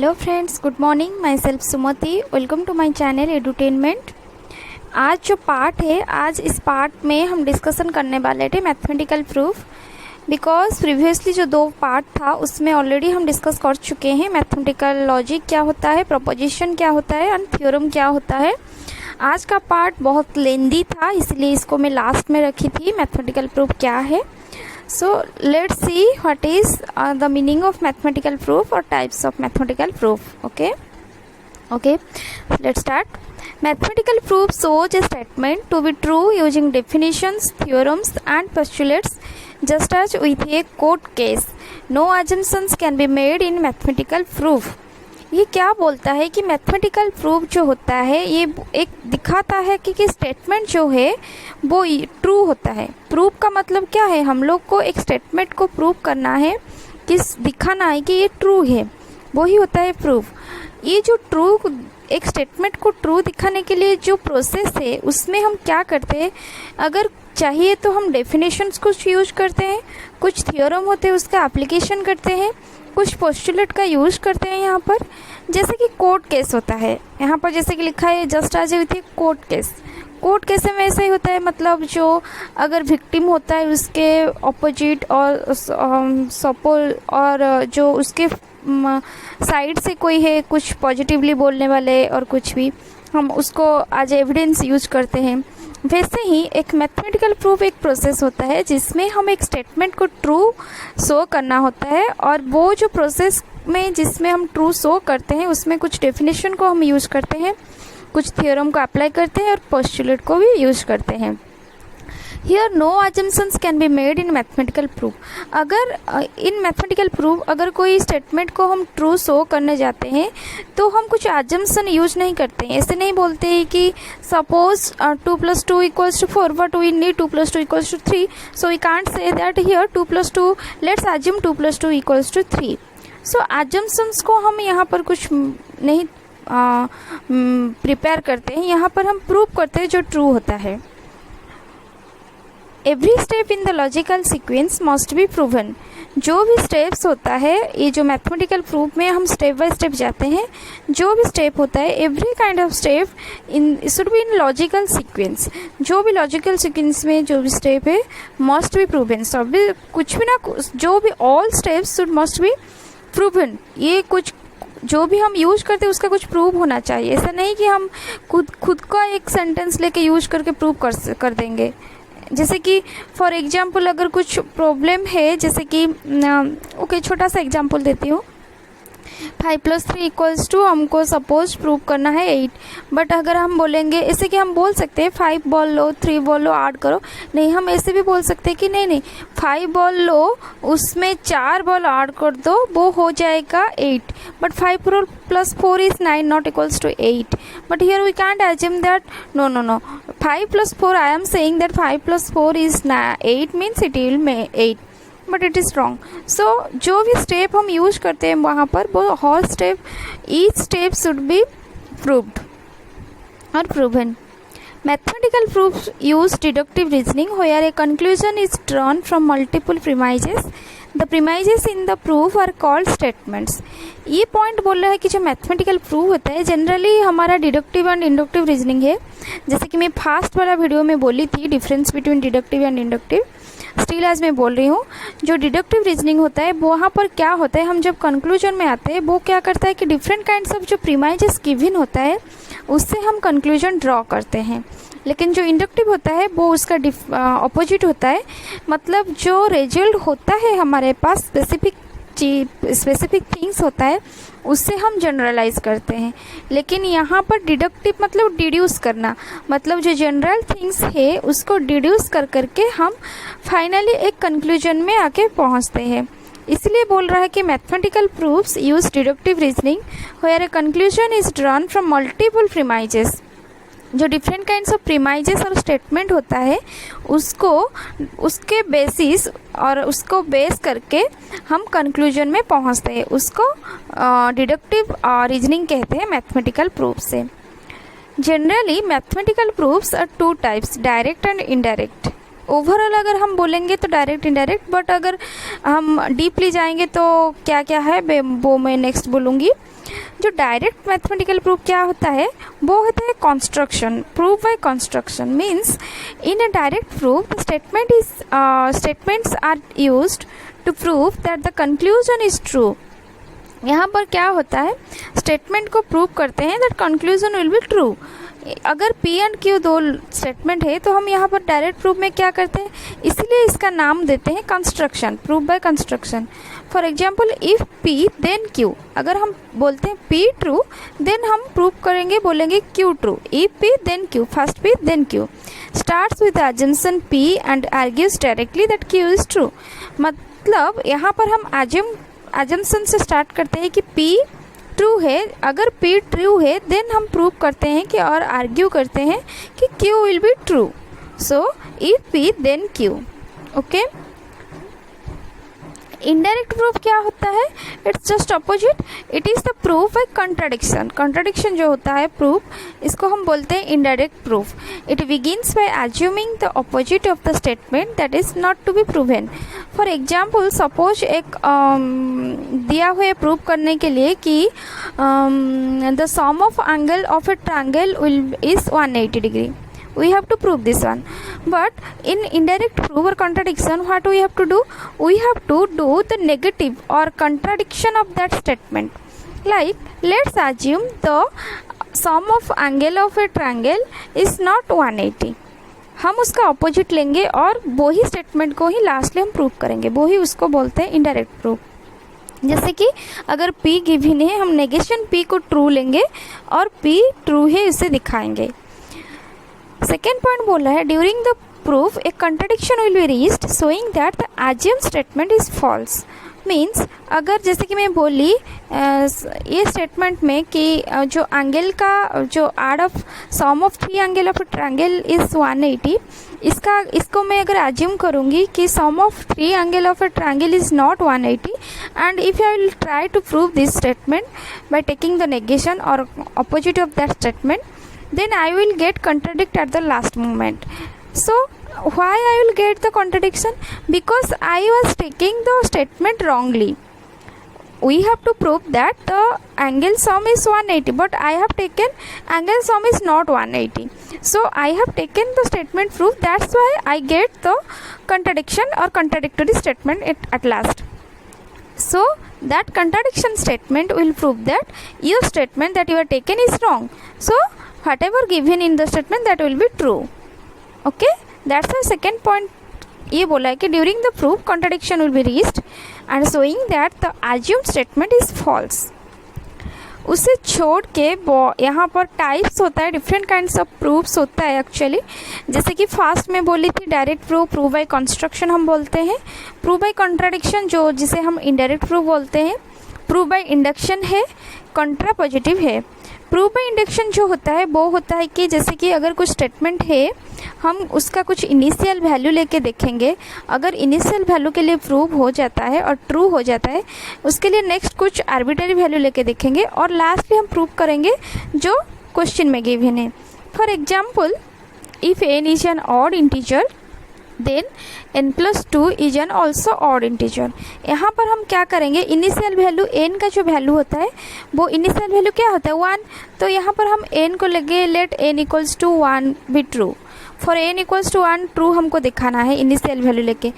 Hello friends, good morning. Myself Sumati, welcome to my channel edutainment. आज जो part है, आज इस पार्ट में हम डिस्कशन करने वाले थे मैथमेटिकल प्रूफ। बिकॉज प्रीवियसली जो दो पार्ट था उसमें ऑलरेडी हम डिस्कस कर चुके हैं मैथमेटिकल लॉजिक क्या होता है, प्रोपोजिशन क्या होता है एंड थ्योरम क्या होता है। आज का पार्ट बहुत लेंदी था, इसलिए इसको मैं लास्ट में रखी थी, मैथमेटिकल प्रूफ क्या है। So let's see what is the meaning of mathematical proof or types of mathematical proof. Okay, let's start. Mathematical proof shows a statement to be true using definitions, theorems and postulates. Just as with a court case, no assumptions can be made in mathematical proof. ये क्या बोलता है कि mathematical proof जो होता है ये एक दिखाता है कि स्टेटमेंट जो है वो ट्रू होता है। प्रूफ का मतलब क्या है, हम लोग को एक स्टेटमेंट को प्रूव करना है, दिखाना है कि ये ट्रू है, वही होता है प्रूफ। ये जो ट्रू, एक स्टेटमेंट को ट्रू दिखाने के लिए जो प्रोसेस है उसमें हम क्या करते हैं, अगर चाहिए तो हम डेफिनेशंस कुछ यूज करते हैं, कुछ थ्योरम होते हैं उसका एप्लीकेशन करते हैं, कुछ पोस्टुलेट का यूज करते हैं। यहाँ पर जैसे कि कोर्ट केस होता है, यहाँ पर जैसे कि लिखा है जस्ट आज with a court case. Court case में ऐसा ही होता है, मतलब जो अगर विक्टिम होता है उसके ऑपोजिट और सपोल और जो उसके साइड से कोई है कुछ पॉजिटिवली बोलने वाले और कुछ भी, हम उसको एज एविडेंस यूज करते हैं। वैसे ही एक मैथमेटिकल प्रूफ एक प्रोसेस होता है जिसमें हम एक स्टेटमेंट को ट्रू शो करना होता है, और वो जो प्रोसेस में जिसमें हम ट्रू शो करते हैं उसमें कुछ डेफिनेशन को हम यूज करते हैं, कुछ थ्योरम को अप्लाई करते हैं और पोस्टुलेट को भी यूज करते हैं। Here no assumptions can be made in mathematical proof. अगर इन मैथमेटिकल प्रूफ अगर कोई स्टेटमेंट को हम ट्रू शो करने जाते हैं तो हम कुछ assumption यूज नहीं करते हैं। ऐसे नहीं बोलते हैं कि suppose 2 + 2 = 4 but we need 2 + 2 = 3, so we can't say that here 2 + 2, let's assume 2 + 2 = 3। So assumptions को हम यहाँ पर कुछ नहीं प्रिपेयर करते हैं, यहाँ पर हम प्रूव करते हैं जो ट्रू होता है। Every step in the logical sequence must be proven. जो भी स्टेप्स होता है, ये जो मैथमेटिकल प्रूफ में हम स्टेप बाय स्टेप जाते हैं, जो भी स्टेप होता है every kind of step in should be in logical sequence. जो भी लॉजिकल सीक्वेंस में जो भी स्टेप है मस्ट बी प्रूवन। सब भी कुछ भी ना, जो भी all steps should must be proven. ये कुछ जो भी हम यूज करते हैं उसका कुछ प्रूव होना चाहिए। ऐसा नहीं कि हम खुद का एक सेंटेंस लेके यूज करके प्रूव कर देंगे। जैसे कि फॉर एग्जाम्पल अगर कुछ प्रॉब्लम है, जैसे कि ओके छोटा सा एग्जाम्पल देती हूँ, 5 + 3 = हमको सपोज प्रूव करना है 8, बट अगर हम बोलेंगे ऐसे कि हम बोल सकते हैं 5 बॉल लो, 3 बॉल लो, ऐड करो। नहीं, हम ऐसे भी बोल सकते हैं कि नहीं 5 बॉल लो, उसमें 4 बॉल ऐड कर दो, वो हो जाएगा 8, but 5 + 4 is 9 not equals to 8। But here we can't assume that no 5 + 4, I am saying that 5 + 4 is 8 means it will make 8, but it is wrong. So जो भी स्टेप हम यूज करते हैं वहाँ पर वो हर step, each step should be proved और proven. Mathematical proofs use deductive reasoning where a conclusion is drawn from multiple premises. The premises in the proof are called statements. ये पॉइंट बोल रहा है कि जो मैथमेटिकल प्रूफ होता है generally हमारा डिडक्टिव एंड इंडक्टिव रीजनिंग है। जैसे कि मैं फास्ट वाला वीडियो में बोली थी difference between deductive and inductive, still आज मैं बोल रही हूँ। जो डिडक्टिव रीजनिंग होता है वहाँ पर क्या होता है, हम जब कंक्लूजन में आते हैं वो क्या करता है कि डिफरेंट काइंड्स ऑफ जो प्रीमाइजेस गिवन होता है उससे हम कंक्लूजन ड्रॉ करते हैं। लेकिन जो इंडक्टिव होता है वो उसका ऑपोजिट होता है, मतलब जो रिजल्ट होता है हमारे पास स्पेसिफिक थिंग्स होता है उससे हम जनरलाइज करते हैं। लेकिन यहाँ पर डिडक्टिव मतलब डिड्यूस करना, मतलब जो जनरल थिंग्स है उसको डिड्यूस करके हम फाइनली एक कंक्लूजन में आके पहुँचते हैं। इसलिए बोल रहा है कि mathematical proofs use deductive reasoning where a conclusion is drawn from multiple premises. जो डिफरेंट काइंड्स ऑफ प्रीमाइजेस और स्टेटमेंट होता है उसको उसके बेसिस और उसको बेस करके हम कंक्लूजन में पहुंचते हैं, उसको डिडक्टिव रीजनिंग कहते हैं मैथमेटिकल प्रूफ से। Generally mathematical proofs are 2 types, direct and indirect. Overall अगर हम बोलेंगे तो डायरेक्ट इनडायरेक्ट, बट अगर हम डीपली जाएंगे तो क्या क्या है वो मैं नेक्स्ट बोलूँगी। जो डायरेक्ट मैथमेटिकल प्रूफ क्या होता है, वो होता है construction, proof by construction. Means in a direct proof the statements are used to prove that the conclusion is true. यहाँ पर क्या होता है, स्टेटमेंट को प्रूव करते हैं that conclusion will be true. अगर P एंड Q दो स्टेटमेंट है तो हम यहाँ पर डायरेक्ट प्रूफ में क्या करते हैं, इसीलिए इसका नाम देते हैं construction, proof by construction. For example if P then Q, अगर हम बोलते हैं P ट्रू देन हम प्रूव करेंगे, बोलेंगे Q true. If P then Q, first P then Q, starts with assumption P and argues directly that Q is true. मतलब यहाँ पर हम assumption से स्टार्ट करते हैं कि P ट्रू है, अगर P ट्रू है देन हम प्रूव करते हैं कि और आर्ग्यू करते हैं कि Q will be true. So if P then Q। Okay, indirect proof क्या होता है, it's just opposite, it is the proof by contradiction. Contradiction जो होता है प्रूफ, इसको हम बोलते हैं indirect proof. It begins by assuming the opposite of the statement that is not to be proven. For example suppose एक दिया हुआ प्रूफ करने के लिए कि the sum of angle of a triangle will is 180 degree, we have to prove this one. But in indirect proof or contradiction, what we have to do, we have to do the negative or contradiction of that statement. Like let's assume the sum of angle of a triangle is not 180, हम उसका opposite लेंगे और वही statement को ही lastly हम prove करेंगे, वही उसको बोलते हैं इनडायरेक्ट प्रूफ। जैसे कि अगर P गिवन है, हम नेगेशन P को ट्रू लेंगे और P ट्रू है इसे दिखाएंगे। सेकेंड पॉइंट बोला है during the proof a contradiction will be reached showing that the assumed statement is false. Means अगर जैसे कि मैं बोली ये स्टेटमेंट में कि जो एंगल का जो आर्ड of sum of 3 angle of triangle is 180, इसको मैं अगर अज्यूम करूँगी कि sum of 3 angle of a triangle is not 180 and if I will try to prove this statement by taking the negation और opposite of that statement, then I will get contradict at the last moment. So why I will get the contradiction? Because I was taking the statement wrongly. We have to prove that the angle sum is 180, but I have taken angle sum is not 180. So I have taken the statement proof, that's why I get the contradiction or contradictory statement at last. So that contradiction statement will prove that your statement that you have taken is wrong. So whatever given in the statement that will be true. Okay, that's the second point. ये बोला है कि during the proof contradiction will be reached and showing that the assumed statement is false. उसे छोड़ के यहाँ पर types होता है, डिफरेंट काइंड्स ऑफ प्रूफ्स होता है एक्चुअली। जैसे कि फास्ट में बोली थी direct proof, proof by construction हम बोलते हैं, प्रूफ बाय कंट्राडिक्शन जो जिसे हम इनडायरेक्ट प्रूफ बोलते हैं, प्रूफ बाय इंडक्शन है, कंट्रा पॉजिटिव है। प्रूफ बाय इंडक्शन जो होता है वो होता है कि जैसे कि अगर कुछ स्टेटमेंट है, हम उसका कुछ इनिशियल वैल्यू लेके देखेंगे, अगर इनिशियल वैल्यू के लिए प्रूव हो जाता है और ट्रू हो जाता है, उसके लिए नेक्स्ट कुछ आर्बिट्ररी वैल्यू लेके देखेंगे और लास्टली हम प्रूव करेंगे जो क्वेश्चन में गिवन है। For example if n is an odd integer then n+2 is an also odd integer. यहाँ पर हम क्या करेंगे, इनिशियल वैल्यू n का जो वैल्यू होता है वो इनिशियल वैल्यू क्या होता है 1, तो यहाँ पर हम n को लेंगे, let n = 1 be true. For n = 1 true हमको दिखाना है इनिशियल वैल्यू लेके।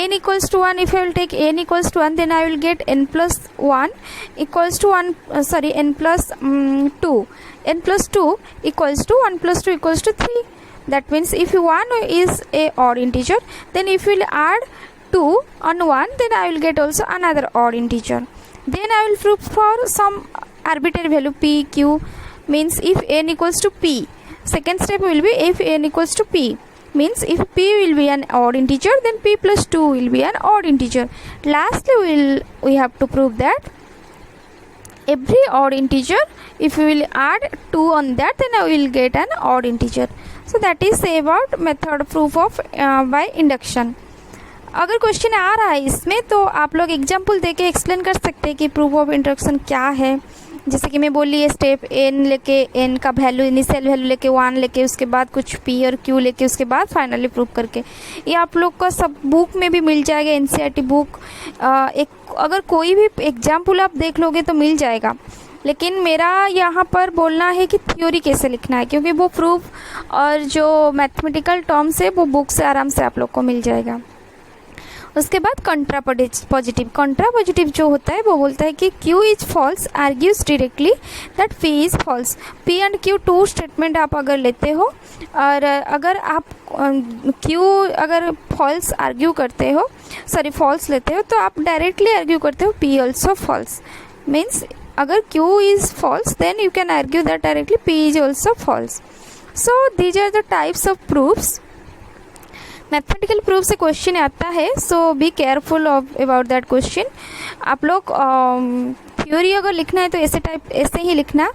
n = 1, if I will take n = 1 then I will get n+1 equals to 1, sorry n+2 equals to 1 + 2 equals to 3. That means if 1 is a odd integer, then if we will add 2 on 1, then I will get also another odd integer. Then I will prove for some arbitrary value p, q, means if n equals to p. Second step will be if n equals to p, means if p will be an odd integer, then p plus 2 will be an odd integer. Lastly we have to prove that every odd integer, if we will add 2 on that, then I will get an odd integer. So that is say about method proof of by induction. अगर question आ रहा है इसमें तो आप लोग example देके explain कर सकते हैं कि प्रूफ ऑफ इंडक्शन क्या है। जैसे कि मैं बोली ये स्टेप n लेके n का वैल्यू इनिशियल वैल्यू लेके 1 लेके उसके बाद कुछ p और q लेके उसके बाद फाइनली प्रूफ करके, ये आप लोग का सब बुक में भी मिल जाएगा, एनसीईआरटी बुक। एक अगर कोई भी एग्जाम्पल आप देख लोगे तो मिल जाएगा। लेकिन मेरा यहाँ पर बोलना है कि थ्योरी कैसे लिखना है, क्योंकि वो प्रूफ और जो मैथमेटिकल टर्म्स है वो बुक से आराम से आप लोग को मिल जाएगा। उसके बाद कंट्रा पॉजिटिव जो होता है वो बोलता है कि Q is false argues directly that P is false. P and Q two statement आप अगर लेते हो और अगर आप Q अगर फॉल्स आर्ग्यू करते हो, सॉरी फॉल्स लेते हो, तो आप डायरेक्टली आर्ग्यू करते हो P ऑल्सो फॉल्स। मीन्स अगर Q is false then you can argue that directly P is also false. So these are the types of proofs. Mathematical proof से क्वेश्चन आता है, so be careful about that question. आप लोग theory अगर लिखना है तो ऐसे ही लिखना,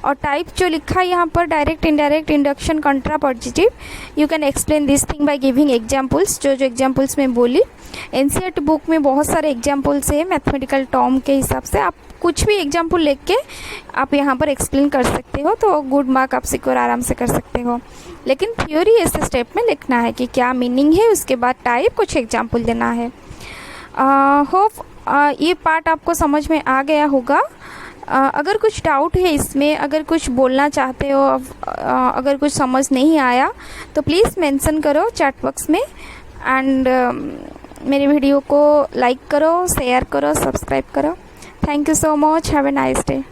और टाइप जो लिखा है यहाँ पर direct, indirect, induction, कंट्रा positive, you can explain this thing by giving examples. जो एग्जाम्पल्स मैं बोली, एनसीईआरटी बुक में बहुत सारे एग्जाम्पल्स है मैथमेटिकल टर्म के हिसाब से, आप कुछ भी एग्जाम्पल लेके के आप यहाँ पर एक्सप्लेन कर सकते हो, तो गुड मार्क आप सिक्योर आराम से कर सकते हो। लेकिन थ्योरी ऐसे स्टेप में लिखना है कि क्या मीनिंग है, उसके बाद टाइप, कुछ एग्जाम्पल देना है। होप ये पार्ट आपको समझ में आ गया होगा। अगर कुछ डाउट है इसमें, अगर कुछ बोलना चाहते हो, अगर कुछ समझ नहीं आया तो प्लीज़ मेंशन करो चैट बॉक्स में। एंड मेरे वीडियो को लाइक करो, शेयर करो, सब्सक्राइब करो। Thank you so much. Have a nice day.